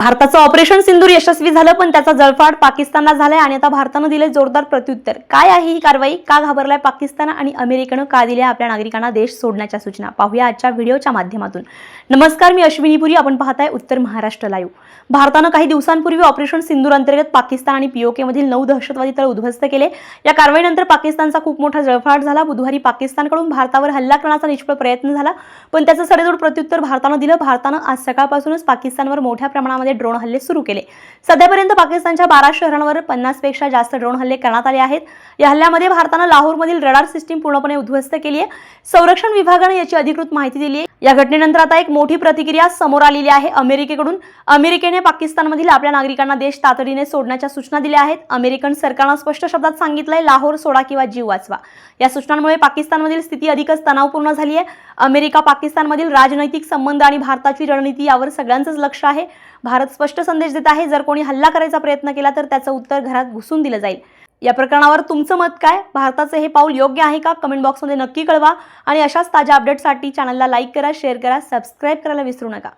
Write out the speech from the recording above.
भारताचं ऑपरेशन सिंदूर यशस्वी झालं, पण त्याचा जळफाट पाकिस्तानला झालाय आणि आता भारतानं दिले जोरदार प्रत्युत्तर. काय आहे ही कारवाई? का घाबरलाय पाकिस्तान आणि अमेरिकेनं का दिल्या आपल्या नागरिकांना देश सोडण्याच्या सूचना? पाहूया आजच्या व्हिडिओच्या माध्यमातून. नमस्कार, मी अश्विनी पुरी. आपण पाहताय उत्तर महाराष्ट्र लाईव्ह. भारतानं काही दिवसांपूर्वी ऑपरेशन सिंदूर अंतर्गत पाकिस्तान आणि पीओके मधील 9 दहशतवादी तळ उद्ध्वस्त केले. या कारवाईनंतर पाकिस्तानचा खूप मोठा जळफाट झाला. बुधवारी पाकिस्तानकडून भारतावर हल्ला करण्याचा निष्फळ प्रयत्न झाला, पण त्याचं सडेतोड प्रत्युत्तर भारतानं दिलं. भारतानं आज सकाळपासूनच पाकिस्तानवर मोठ्या प्रमाणामध्ये ड्रोन हल्ले सुरू केले. सध्यापर्यंत पाकिस्तानच्या 12 शहरांवर 50 पेक्षा जास्त ड्रोन हल्ले करण्यात आले आहेत. या हल्ल्यामध्ये भारतानं लाहोरमधील रडार सिस्टीम पूर्णपणे उद्ध्वस्त केली आहे. संरक्षण विभागाने याची अधिकृत माहिती दिली आहे. या घटनेनंतर आता एक मोठी प्रतिक्रिया समोर आलेली आहे अमेरिकेकडून. अमेरिकेने पाकिस्तानमधील आपल्या नागरिकांना देश तातडीने सोडण्याच्या सूचना दिल्या आहेत. अमेरिकन सरकारनं स्पष्ट शब्दात सांगितलंय, लाहोर सोडा किंवा जीव वाचवा. या सूचनांमुळे पाकिस्तानमधील स्थिती अधिकच तणावपूर्ण झाली आहे. अमेरिका पाकिस्तानमधील राजनैतिक संबंध आणि भारताची रणनीती यावर सगळ्यांचंच लक्ष आहे. भारत स्पष्ट संदेश देत आहे, जर कोणी हल्ला करायचा प्रयत्न केला तर त्याचं उत्तर घरात घुसून दिलं जाईल. या प्रकरणावर तुमचं मत काय? भारताचं हे पाऊल योग्य आहे का? कमेंट बॉक्समध्ये नक्की कळवा आणि अशाच ताज्या अपडेट्ससाठी चॅनलला लाईक करा, शेअर करा, सबस्क्राईब करायला विसरू नका.